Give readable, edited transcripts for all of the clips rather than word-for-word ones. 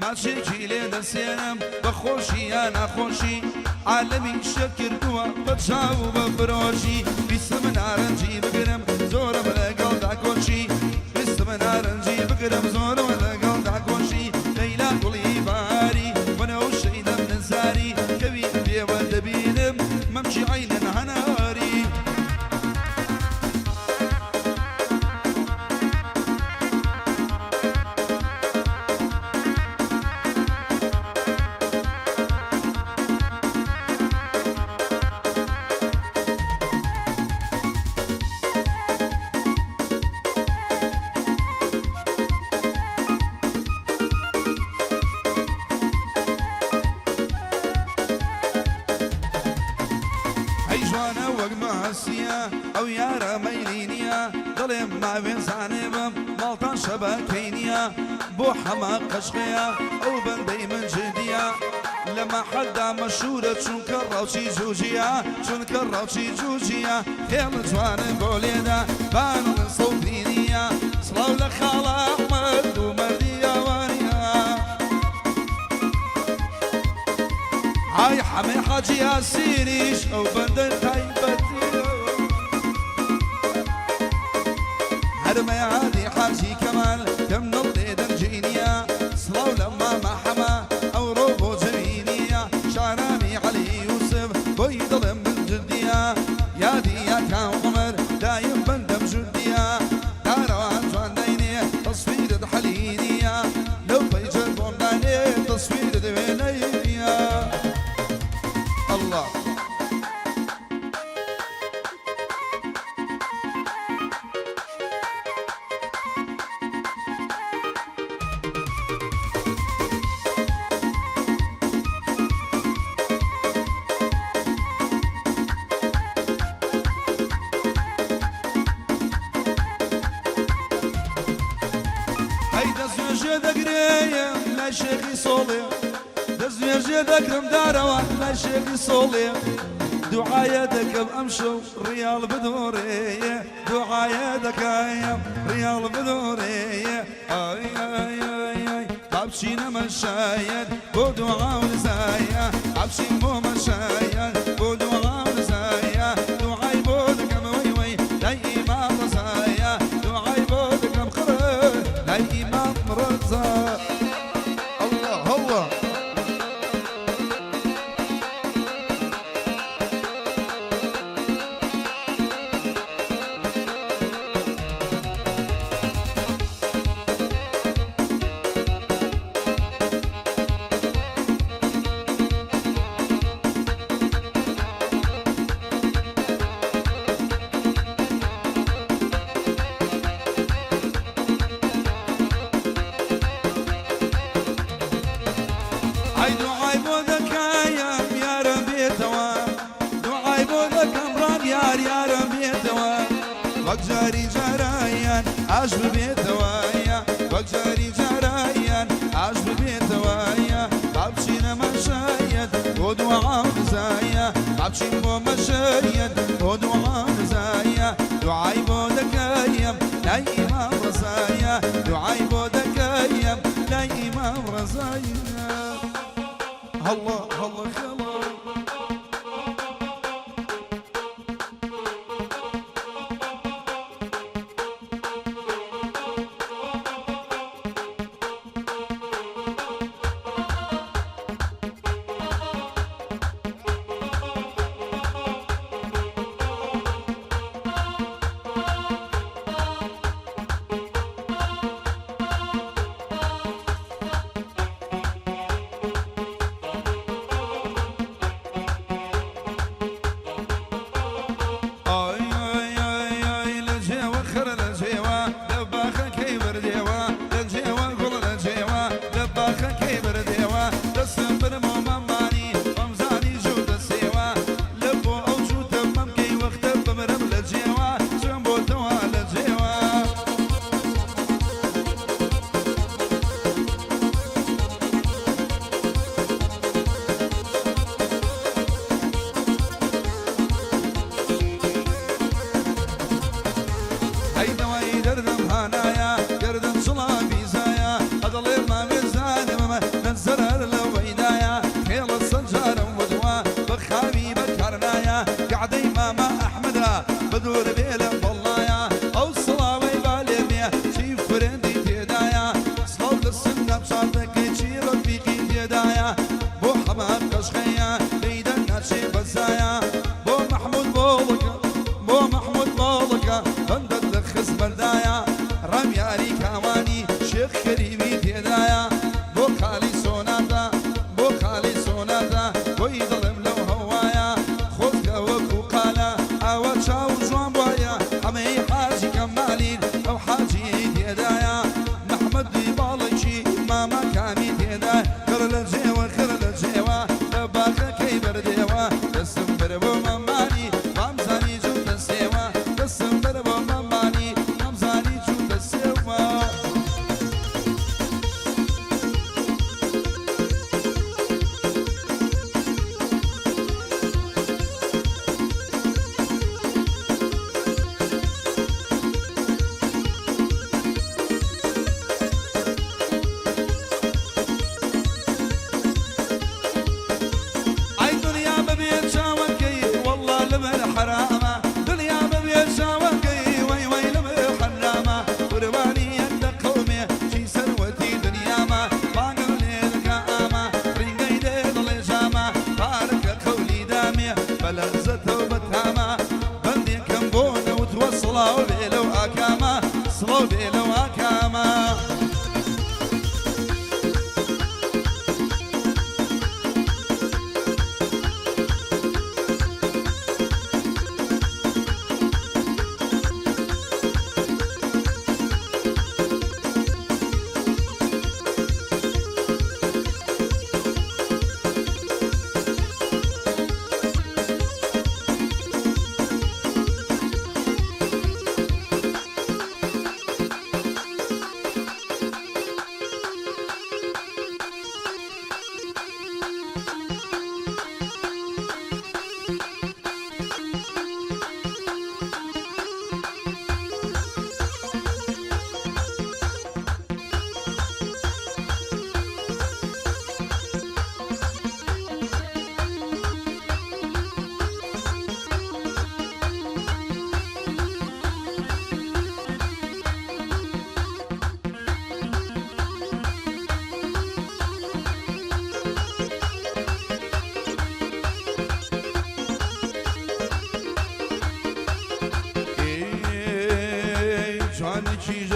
ناچێکی لێ دەسێنم بە خۆشی یا ناخۆشی عالەمی شەکردووە بە چاو و بە فرۆشی ویستم نارەنجی بگرم زۆرم لەگەڵدا کۆچی ویستم نارەنجی بگرم زۆرم لەگەڵدا کۆشی لەیلا گوڵی باری وەنەو شەیدەم نزاری کەوی پێوە دەبینم مەمچی عینەن هەناری ئەو یارە مەیلینیە دڵێم ناوێن زانێبم ماڵتان شەبەکەینیە بۆ حەما قەشقەیە ئەو بەندەی من جدیە لەمە حەدا مەشهورە چونکە ڕاوچی جوجیە چونکە ڕاوچی جوجیە خێڵ جوانە بۆ لێدا بانڵ سەوتینیە سڵاو لە خاڵە ئەحمەد و مەردی ئەوانیە ئای حەمێ حاجی یاسینیش ئەو بەندەی تایبەتیە هەرمەیادی حاجی کەمال کەم نڵ لێدەن جینیە سڵاو لە مامە حەما ئەوڕۆ بۆ جەوینیە شارانی عەلی یوسف بۆی دڵم من جدیە یادی یاکان عومەر دایم بەندەم جدیە داڕەوان جوان داینێ تەسویرت حەلینیە لەو پەیجەر بۆم دانێ تەسویرت وێنەیە الله شێخی سۆڵێ دەستێژێ دەکرم دارەوە لە شێخی سۆڵێ دوعایە دەکەم ئەم شەو ڕیاڵ بدۆڕێیە دوعایە دەکایم ڕیاڵ بدۆڕێیە ئای ئای ئای بابچینە مەشایەت بۆ دوعا و نزایە بابچین بۆ مەشایەت بۆ دوعا و نزایە دوعای بۆ دەکەم وەی وەی لای ئیمام ڕەزایە دوعای بۆ دەکەم قڕە لای ئیمام ڕەزا وەکجاری جارایان ئاش ببێتەوەیە وەکجاری جارایان ئاش ببێتەوەیە بابچینە مەشایەت بۆ دوعا و نزایە بابچین بۆ مەشایەت بۆ دوعا و نزایە دوعای بۆ دەکەیم لای ئیمام ڕەزایە دوعای بۆ دەکەیم لای ئیمام ڕەزایە هەڵڵا هەڵڵا خێڵە زرر لو بيدايا خيل الصجار ودوا بخامي بكرنايا قعدي ماما أحمدها بدور بيلا والله أو صلاوي باليمية شي فرندي تيدايا صلو للسنة بشارتك شي رفيقي تيدايا بو حمام قشخيا ليدا ناشي بزايا بو محمود بولك بندت لخص بردايا رمياري كواني شيخ كريمي تيدايا بو خالي سوناتا كوي ظلم لو هوايا خوزك وكو قالا اوا شاو جوان بوايا حمي حاجي كمالين او حاجي تيدايا محمد دي بالكشي ماما كامي تيدايا خرل الجيوة لباخا كي برديوة دسم بربو مماني وامزاني جو تسيوة دسم بربو مماني وامزاني جو تسيوة حرامة دنيا ببيت شاوكي وي وي لبي حرامة ورباني عند قومي شي سروتي دنيا ما باقر ليلك آما رنقي ديد الإجامة بارك قولي دامي بلغزته وبتهامة بندي كمبونة وتوصلوا بيلو أكامة صلوا بيلو أكامة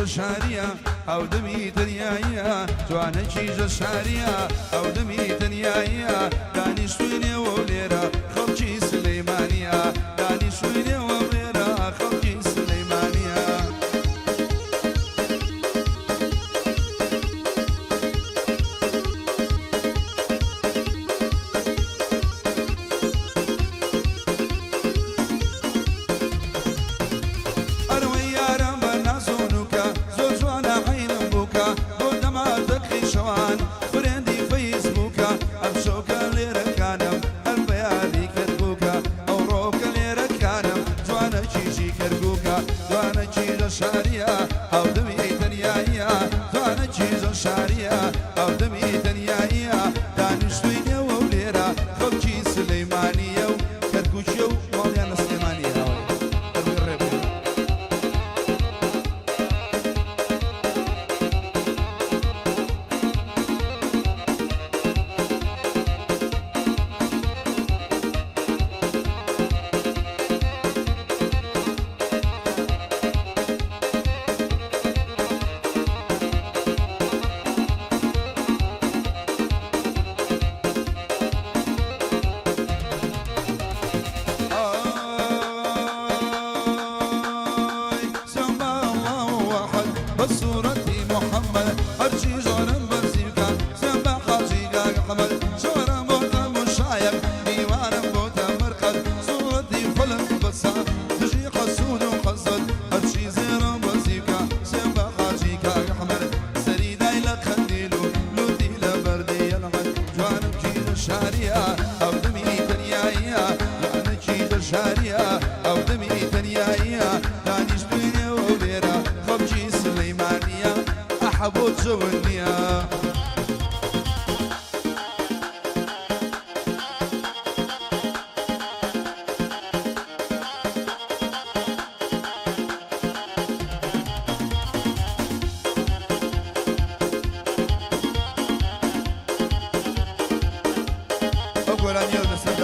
شارية أو دمي دنيايا جوانا شيجا شارية أو دمي دنيايا داني شويني وليرا خلجي سليمانية داني شويني وليرا خلجي سليمانية فرندي فيسبوكا أمشوكا ليرا كانم البيادي كربوكا أوروكا ليرا كانم جوانا شيشي كربوكا جوانا شيجا شاريا أو دمي دنيايا جوانا شيجا شاريا أو دمي دنيايا دانشتويني وليرا خلجي سليمانيا كركوشيو موليانا سليمانيا بصورتي محمد أرجي جارم برزيكا سيبا حاجيكا حمل جارم بوتا مشايق ديوارم بوتا مرقد صورتي فلن بصا تجي حسود وحسد أرجي زيرم برزيكا سيبا حاجيكا حمل سريداي لخنديلو لودي لبردي يلعد جوانم جيد الشارية أو دمي تنيايا يعني جيد الشارية أو دمي تنيايا دانيش بيني وليرا خبجي سليمانية أحبو جونيا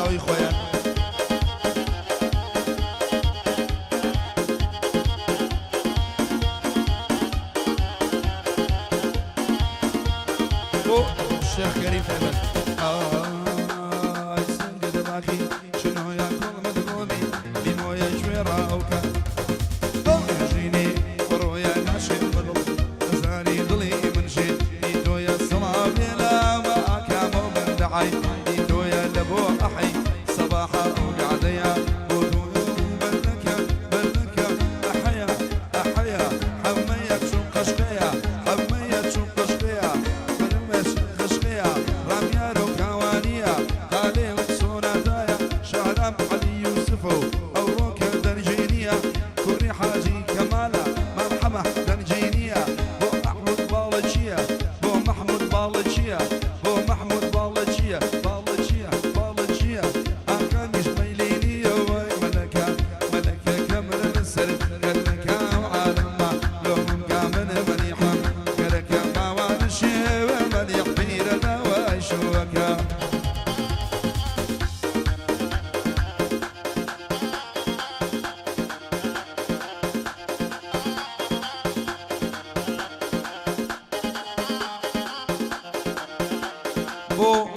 خوي خويا الشيخ كريم فهمت سنقد باخي شنو ياكل مدمومي لمويه جويره وكا يجيني ورويا ناشي بدل غزالي ضلي من شي نيتو يا الصلاه بلا ما كامو من دعي نيتو يا لبو احي صباحا وقعديا بلكا بلكا احيا احيا حميك شو قشقيا حميك شو قشقيا علي يوسفو او روكا درجينيا كوري حاجي كمالا مرحمة درجينيا بو محمود بالجيا بو محمود بالجيا بو محمود بالجيا بالجيا بالجيا اكانيش ميلينيا وي ملكا ملكا كامل السر ملكا وعالما لهم كامل مليحة كلكا ما وانشي ومليح بيرنا وشوكا بو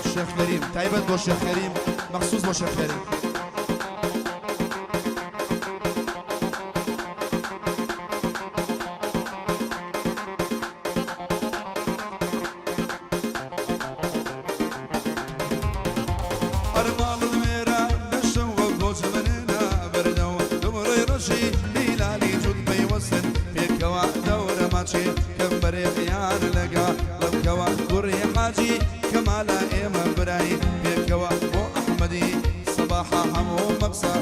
الشيخ كريم تعبت بو الشيخ كريم مخصوص بو الشيخ كريم أرمال الميرا دشتو وقوز مننا بردو دمري رشي ليلالي جود بيوسن بيكوا دور ماتشي كم بريقيان لقا لبكوا كوري حاجي كمالا إيما براي بيكوا بو أحمدي صباحا همو مقصى